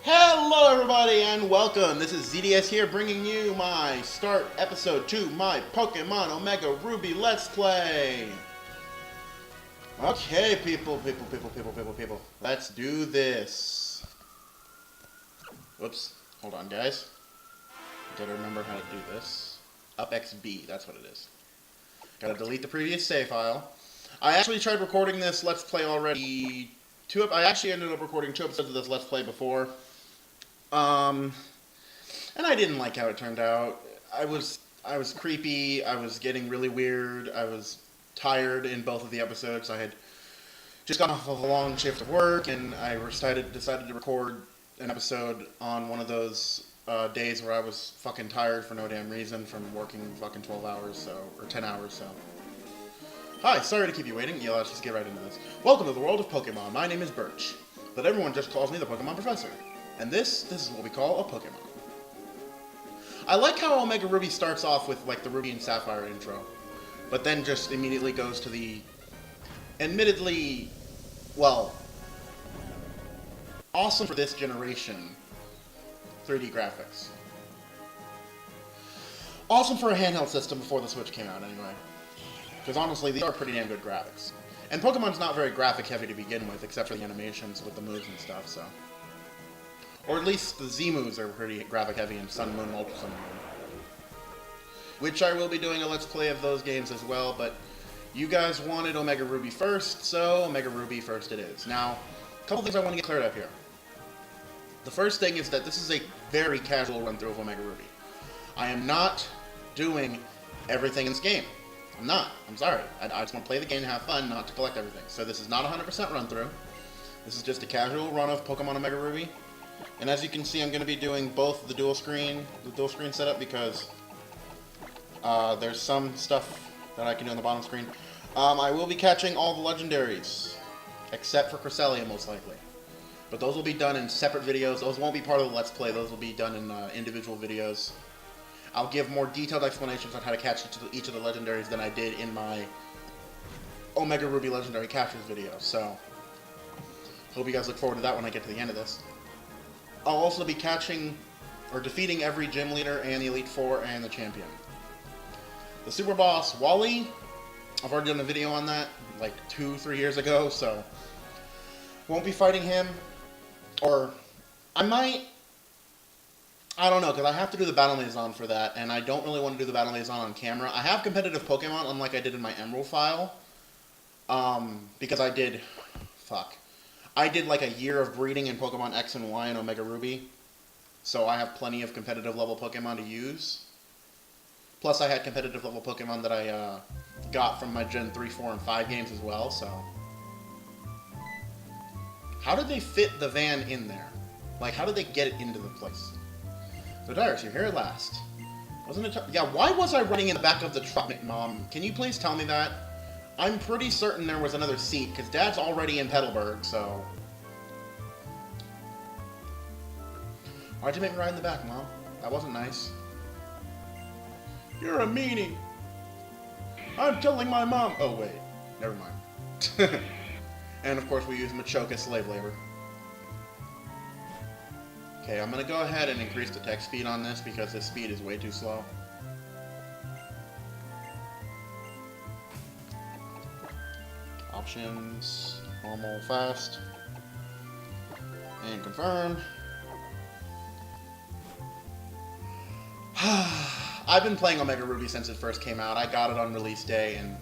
Hello everybody and welcome. This is ZDS here bringing you my start episode 2, my Pokemon Omega Ruby Let's Play. Okay, people. Let's do this. Whoops. Hold on, guys. Gotta remember how to do this. Up XB, that's what it is. Gotta delete the previous save file. I actually tried recording this Let's Play already. I actually ended up recording 2 episodes of this Let's Play before. And I didn't like how it turned out. I was creepy, I was getting really weird, I was tired in both of the episodes. I had just gotten off of a long shift of work, and I decided to record an episode on one of those days where I was fucking tired for no damn reason from working fucking 12 hours, or 10 hours, so. Hi, sorry to keep you waiting. Yeah, let's just get right into this. Welcome to the world of Pokemon. My name is Birch, but everyone just calls me the Pokemon Professor. And this is what we call a Pokemon. I like how Omega Ruby starts off with, like, the Ruby and Sapphire intro, but then just immediately goes to the, admittedly, well, awesome for this generation 3D graphics. Awesome for a handheld system before the Switch came out, anyway. Because honestly, these are pretty damn good graphics. And Pokemon's not very graphic heavy to begin with, except for the animations with the moves and stuff, so. Or at least the Z moves are pretty graphic heavy in Sun, Moon, Ultra Sun, Moon. Which I will be doing a Let's Play of those games as well, but you guys wanted Omega Ruby first, so Omega Ruby first it is. Now, a couple things I want to get cleared up here. The first thing is that this is a very casual run-through of Omega Ruby. I am not doing everything in this game. I'm not. I'm sorry. I just want to play the game and have fun, not to collect everything. So this is not a 100% run-through. This is just a casual run of Pokemon Omega Ruby. And as you can see, I'm going to be doing both the dual screen setup because there's some stuff that I can do on the bottom screen. I will be catching all the legendaries, except for Cresselia most likely. But those will be done in separate videos. Those won't be part of the Let's Play. Those will be done in individual videos. I'll give more detailed explanations on how to catch each of the legendaries than I did in my Omega Ruby Legendary Captures video. So, hope you guys look forward to that when I get to the end of this. I'll also be catching, or defeating every gym leader and the Elite Four and the champion. The super boss, Wally, I've already done a video on that, like 2-3 years ago, so won't be fighting him. Or, I don't know, because I have to do the Battle Liaison for that, and I don't really want to do the Battle Liaison on camera. I have competitive Pokemon, unlike I did in my Emerald file, because I did like a year of breeding in Pokemon X and Y and Omega Ruby, so I have plenty of competitive level Pokemon to use. Plus I had competitive level Pokemon that I got from my Gen 3, 4, and 5 games as well, so. How did they fit the van in there? Like, how did they get it into the place? So Darius, you're here at last. Wasn't it? Yeah, why was I running in the back of the truck, Mom? Can you please tell me that? I'm pretty certain there was another seat, because Dad's already in Petalburg, so. Why'd you make me ride in the back, Mom? That wasn't nice. You're a meanie! I'm telling my mom! Oh, wait. Never mind. And, of course, we use Machoke slave labor. Okay, I'm gonna go ahead and increase the text speed on this, because this speed is way too slow. Options, normal, fast, and confirm. I've been playing Omega Ruby since it first came out. I got it on release day, and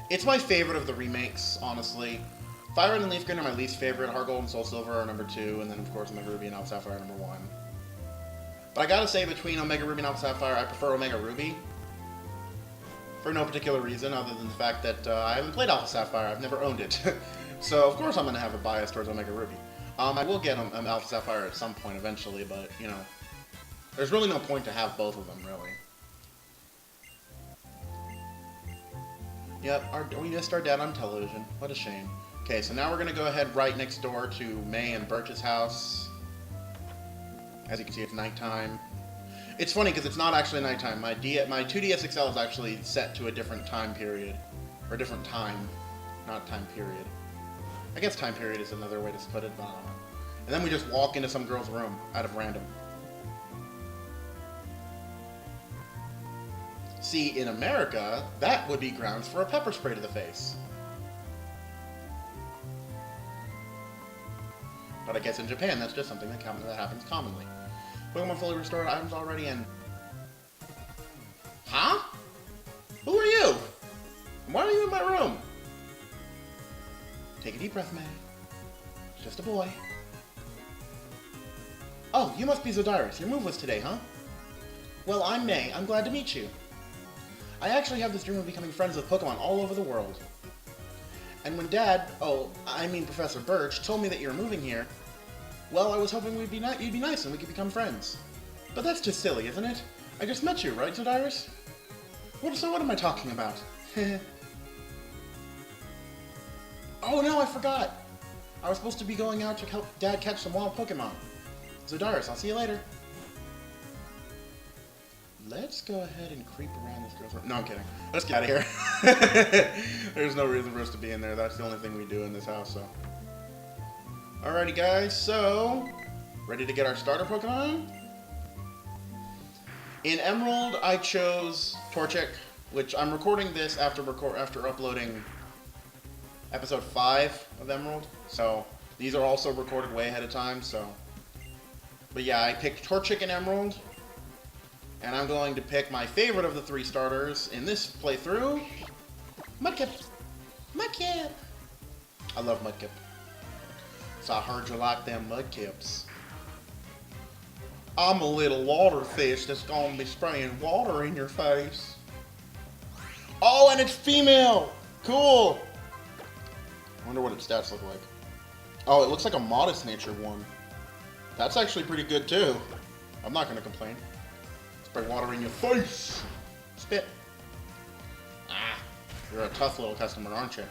it's my favorite of the remakes, honestly. Fire Red and Leaf Green are my least favorite. Heart Gold and Soul Silver are number 2, and then of course Omega Ruby and Alpha Sapphire are number 1. But I gotta say, between Omega Ruby and Alpha Sapphire, I prefer Omega Ruby. For no particular reason, other than the fact that I haven't played Alpha Sapphire. I've never owned it. So, of course I'm going to have a bias towards Omega Ruby. I will get Alpha Sapphire at some point eventually, but, you know, there's really no point to have both of them, really. Yep, we missed our dad on television. What a shame. Okay, so now we're going to go ahead right next door to May and Birch's house. As you can see, it's nighttime. It's funny because it's not actually nighttime. My 2DS XL is actually set to a different time period. Or different time. Not time period. I guess time period is another way to put it, but I don't know. And then we just walk into some girl's room out of random. See, in America, that would be grounds for a pepper spray to the face. But I guess in Japan, that's just something that happens commonly. Pokemon fully restored items already and... Huh? Who are you? Why are you in my room? Take a deep breath, man. Just a boy. Oh, you must be Zodyrus. Your move was today, huh? Well, I'm May. I'm glad to meet you. I actually have this dream of becoming friends with Pokemon all over the world. And when Dad, Professor Birch, told me that you were moving here, well, I was hoping you'd be nice and we could become friends. But that's just silly, isn't it? I just met you, right, Zodyrus? So what am I talking about? Oh no, I forgot! I was supposed to be going out to help Dad catch some wild Pokemon. Zodyrus, I'll see you later. Let's go ahead and creep around this girl's room. No, I'm kidding. Let's get out of here. There's no reason for us to be in there. That's the only thing we do in this house, so. Alrighty, guys. So, ready to get our starter Pokemon? In Emerald, I chose Torchic, which I'm recording this after uploading episode 5 of Emerald. So, these are also recorded way ahead of time, so. But yeah, I picked Torchic in Emerald. And I'm going to pick my favorite of the 3 starters in this playthrough, Mudkip. Mudkip! I love Mudkip. So I heard you like them Mudkips. I'm a little water fish that's going to be spraying water in your face. Oh, and it's female! Cool! I wonder what its stats look like. Oh, it looks like a Modest Nature one. That's actually pretty good too. I'm not going to complain. Spray water in your face! Spit. Ah, you're a tough little customer, aren't you?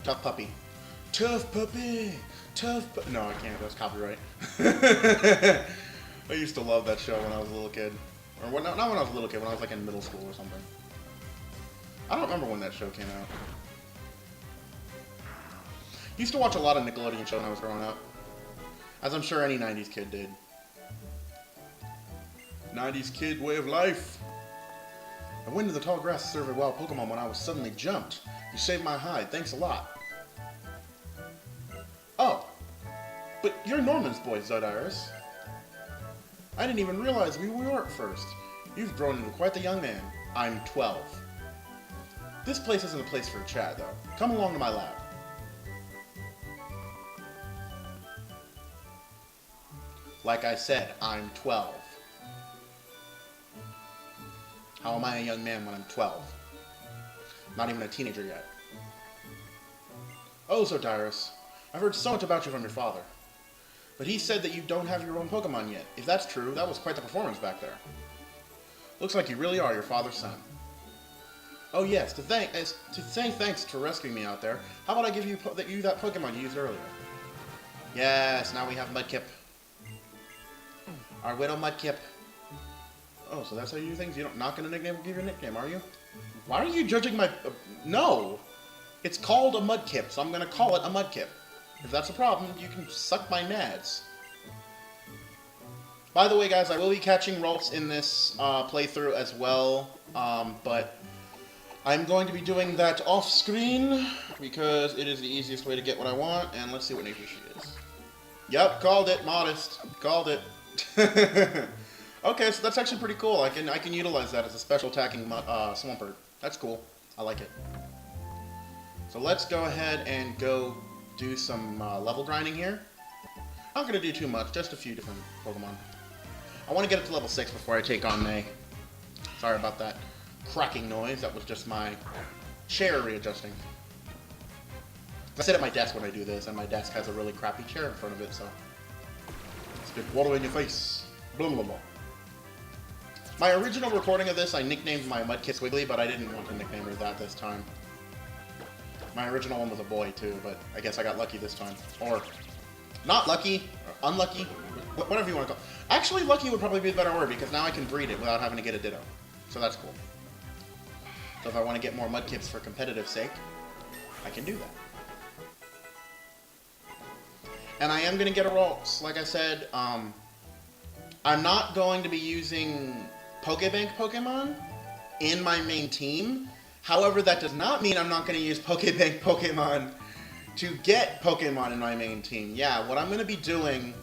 Tough puppy. Tough puppy! Tough puppy! No, I can't. That's copyright. I used to love that show when I was a little kid. Or not when I was a little kid, when I was like in middle school or something. I don't remember when that show came out. Used to watch a lot of Nickelodeon shows when I was growing up. As I'm sure any 90s kid did. 90s kid way of life. I went into the tall grass to serve a wild Pokemon when I was suddenly jumped. You saved my hide. Thanks a lot. Oh. But you're Norman's boy, Zodyrus. I didn't even realize we were at first. You've grown into quite the young man. I'm 12. This place isn't a place for a chat, though. Come along to my lab. Like I said, I'm 12. How am I a young man when I'm 12? Not even a teenager yet. Oh, Zodyrus. I've heard so much about you from your father. But he said that you don't have your own Pokemon yet. If that's true, that was quite the performance back there. Looks like you really are your father's son. Oh yes, to say thanks for rescuing me out there, how about I give you that Pokemon you used earlier? Yes, now we have Mudkip. Our widow Mudkip. Oh, so that's how you do things? You're not going to give your nickname, are you? Why are you judging my... No! It's called a Mudkip, so I'm going to call it a Mudkip. If that's a problem, you can suck my nads. By the way, guys, I will be catching Ralts in this playthrough as well, but I'm going to be doing that off-screen because it is the easiest way to get what I want, and let's see what nature she is. Yep, called it. Modest. Called it. Okay, so that's actually pretty cool. I can utilize that as a special attacking Swampert. That's cool. I like it. So let's go ahead and go do some level grinding here. I'm not going to do too much, just a few different Pokemon. I want to get up to level 6 before I take on May. Sorry about that cracking noise. That was just my chair readjusting. I sit at my desk when I do this, and my desk has a really crappy chair in front of it, so... Spit water in your face. Blah, blah, blah. My original recording of this, I nicknamed my Mudkip Squiggly, but I didn't want to nickname her that this time. My original one was a boy, too, but I guess I got lucky this time. Or, not lucky, or unlucky, whatever you want to call it. Actually, lucky would probably be the better word, because now I can breed it without having to get a Ditto. So that's cool. So if I want to get more Mudkips for competitive sake, I can do that. And I am going to get a Ralts. Like I said, I'm not going to be using Pokebank Pokemon in my main team. However, that does not mean I'm not going to use Pokebank Pokemon to get Pokemon in my main team. Yeah, what I'm going to be doing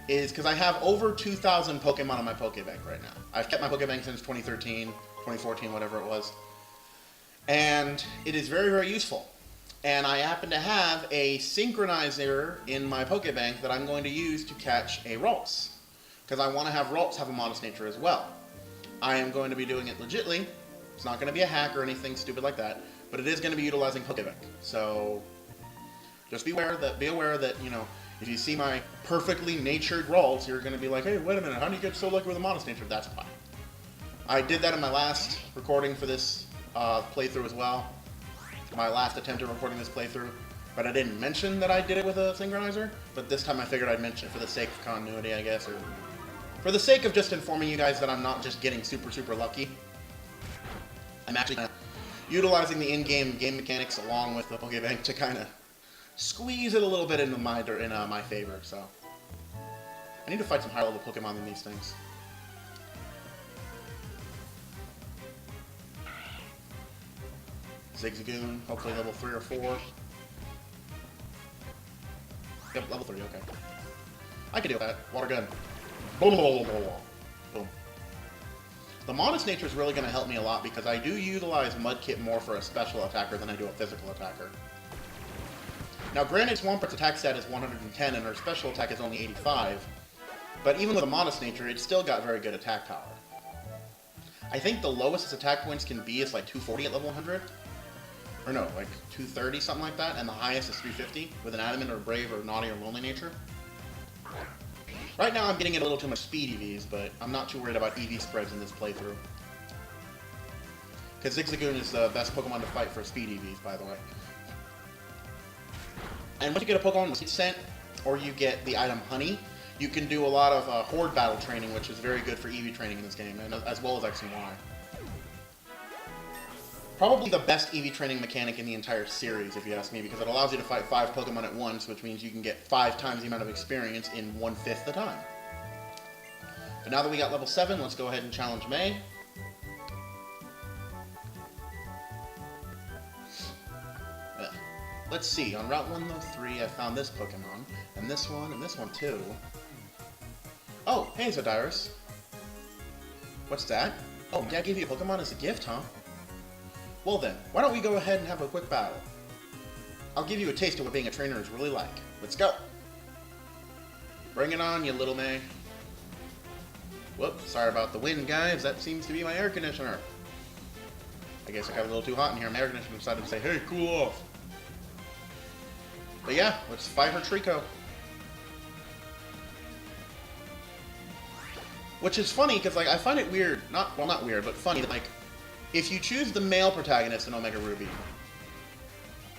is, because I have over 2,000 Pokemon on my Pokebank right now. I've kept my Pokebank since 2013, 2014, whatever it was. And it is very, very useful. And I happen to have a synchronizer in my Pokebank that I'm going to use to catch a Ralts. Because I want to have Ralts have a modest nature as well. I am going to be doing it legitly. It's not going to be a hack or anything stupid like that. But it is going to be utilizing Pokebank. So just be aware that, you know, if you see my perfectly natured Ralts, you're going to be like, hey, wait a minute, how do you get so lucky with a modest nature? That's why. I did that in my last recording for this playthrough as well. My last attempt at recording this playthrough. But I didn't mention that I did it with a synchronizer. But this time I figured I'd mention it for the sake of continuity, I guess. Or for the sake of just informing you guys that I'm not just getting super, super lucky. I'm actually utilizing the in-game game mechanics along with the Pokebank to kind of squeeze it a little bit into my favor, so. I need to fight some higher level Pokemon than these things. Zigzagoon, hopefully level 3 or 4. Yep, level 3, okay. I can deal with that. Water gun. Boom, boom, boom, boom. Boom. The modest nature is really going to help me a lot because I do utilize Mudkip more for a special attacker than I do a physical attacker. Now, granted, Swampert's attack stat is 110 and her special attack is only 85, but even with a modest nature, it's still got very good attack power. I think the lowest its attack points can be is like 240 at level 100. Or no, like 230, something like that, and the highest is 350 with an Adamant or Brave or Naughty or Lonely nature. Right now, I'm getting it a little too much speed EVs, but I'm not too worried about EV spreads in this playthrough. Because Zigzagoon is the best Pokemon to fight for speed EVs, by the way. And once you get a Pokemon with Seed Scent, or you get the item Honey, you can do a lot of Horde battle training, which is very good for EV training in this game, and as well as X and Y. Probably the best EV training mechanic in the entire series, if you ask me, because it allows you to fight 5 Pokemon at once, which means you can get 5 times the amount of experience in 1/5 the time. But now that we got level 7, let's go ahead and challenge May. Let's see, on Route 103 I found this Pokemon, and this one too. Oh, hey Zodyrus. What's that? Oh, Dad gave you a Pokemon as a gift, huh? Well then, why don't we go ahead and have a quick battle? I'll give you a taste of what being a trainer is really like. Let's go! Bring it on, you little May. Whoops, sorry about the wind, guys. That seems to be my air conditioner. I guess I got a little too hot in here. My air conditioner decided to say, hey, cool off. But yeah, let's fight her Trico. Which is funny, because like I find it weird, not weird, but funny that like, if you choose the male protagonist in Omega Ruby,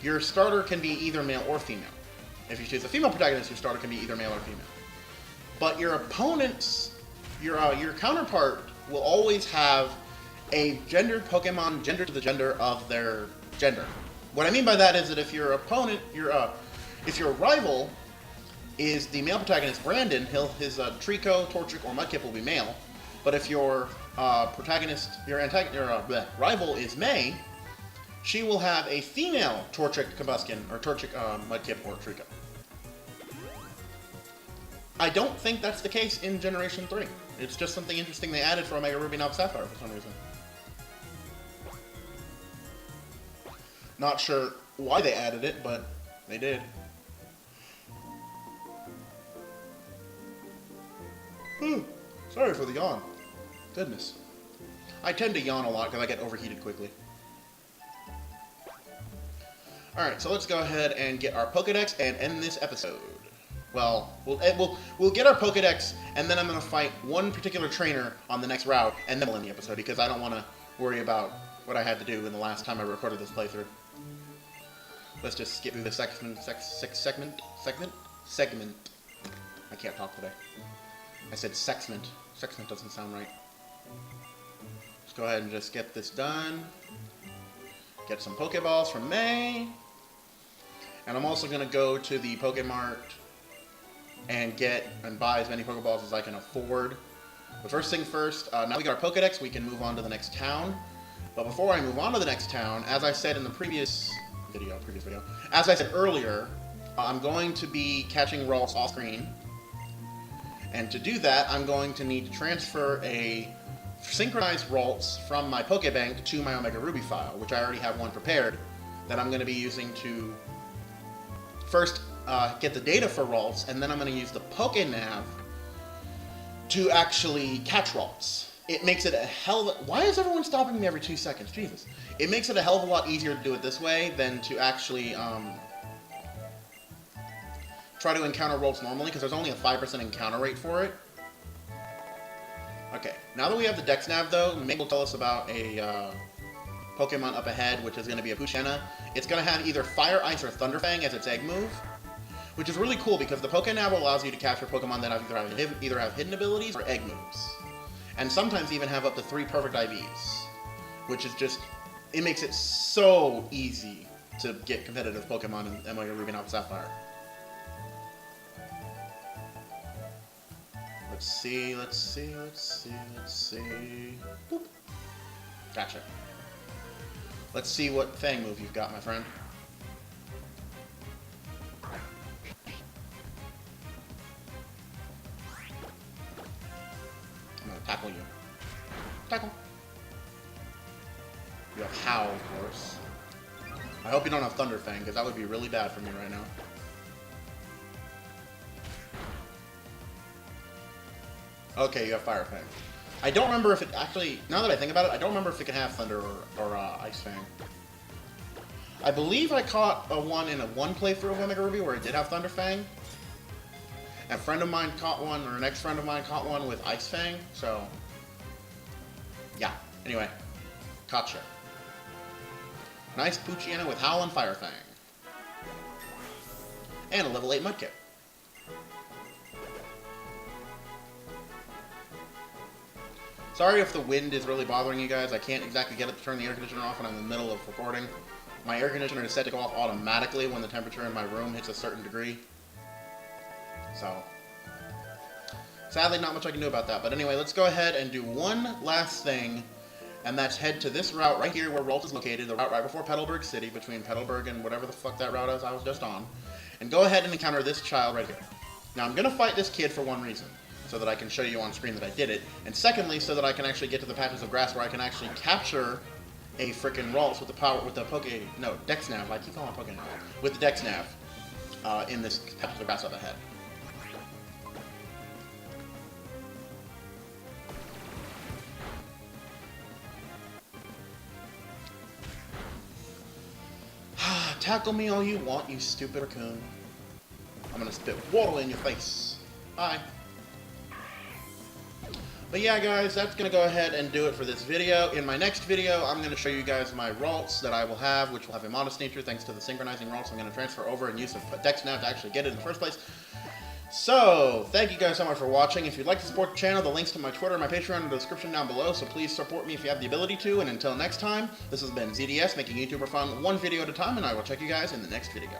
your starter can be either male or female. If you choose a female protagonist, your starter can be either male or female. But your opponent's, your counterpart will always have a gendered Pokemon gendered to the gender of their gender. What I mean by that is that if your opponent, if your rival is the male protagonist Brandon, his Trico, Torchic, or Mudkip will be male. But if your rival is May, she will have a female Torchic, Combustion, or Torchic, Mudkip, or Trico. I don't think that's the case in Generation 3. It's just something interesting they added for Omega Ruby and Alpha Sapphire for some reason. Not sure why they added it, but they did. Sorry for the yawn. Goodness. I tend to yawn a lot because I get overheated quickly. Alright, so let's go ahead and get our Pokedex and end this episode. Well, we'll get our Pokedex, and then I'm going to fight one particular trainer on the next route, and then we'll end the episode, because I don't want to worry about what I had to do in the last time I recorded this playthrough. Let's just skip through the segment. I can't talk today. I said sexment. Sexment doesn't sound right. Let's go ahead and just get this done. Get some Pokeballs from May. And I'm also going to go to the Pokemart and get and buy as many Pokeballs as I can afford. But first thing first, now we got our Pokedex, we can move on to the next town. But before I move on to the next town, as I said in the previous video, as I said earlier, I'm going to be catching Ralts off screen. And to do that, I'm going to need to transfer a synchronized Ralts from my Pokebank to my Omega Ruby file, which I already have one prepared that I'm going to be using to first get the data for Ralts, and then I'm going to use the PokeNav to actually catch Ralts. It makes it a hell of a... Why is everyone stopping me every 2 seconds? Jesus. It makes it a hell of a lot easier to do it this way than to actually try to encounter Ralts normally, because there's only a 5% encounter rate for it. Okay, now that we have the Dex Nav, though, maybe will tell us about a Pokemon up ahead, which is going to be a Poochyena. It's going to have either Fire, Ice, or Thunderfang as its egg move, which is really cool because the PokeNav allows you to capture Pokemon that either have hidden abilities or egg moves. And sometimes even have up to 3 perfect IVs, which is just, it makes it so easy to get competitive Pokemon in Omega Ruby and Alpha Sapphire. Let's see. Boop. Gotcha. Let's see what Fang move you've got, my friend. I'm gonna tackle you. Tackle. You have Howl, of course. I hope you don't have Thunderfang, because that would be really bad for me right now. Okay, you have Fire Fang. I don't remember if it actually... Now that I think about it, I don't remember if it can have Thunder or Ice Fang. I believe I caught one in one playthrough of Omega Ruby where it did have Thunder Fang. And a friend of mine caught one, or an ex-friend of mine caught one with Ice Fang, so... Yeah, anyway. Gotcha. Nice Poochyena with Howl and Fire Fang. And a level 8 Mudkip. Sorry if the wind is really bothering you guys. I can't exactly get it to turn the air conditioner off when I'm in the middle of recording. My air conditioner is set to go off automatically when the temperature in my room hits a certain degree. So, sadly, not much I can do about that. But anyway, let's go ahead and do one last thing, and that's head to this route right here where Ralts is located, the route right before Petalburg City, between Petalburg and whatever the fuck that route is I was just on, and go ahead and encounter this child right here. Now, I'm going to fight this kid for one reason, so that I can show you on screen that I did it, and secondly, so that I can actually get to the patches of grass where I can actually capture a frickin' Ralts with the Dex Nav, I keep calling it PokeNav, with the Dex Nav, in this patch of grass up ahead. Tackle me all you want, you stupid raccoon. I'm gonna spit water in your face. Bye. But yeah, guys, that's going to go ahead and do it for this video. In my next video, I'm going to show you guys my Ralts that I will have, which will have a modest nature thanks to the synchronizing Ralts I'm going to transfer over and use a Dex Nav to actually get it in the first place. So, thank you guys so much for watching. If you'd like to support the channel, the links to my Twitter and my Patreon are in the description down below, so please support me if you have the ability to. And until next time, this has been ZDS, making YouTuber fun one video at a time, and I will check you guys in the next video.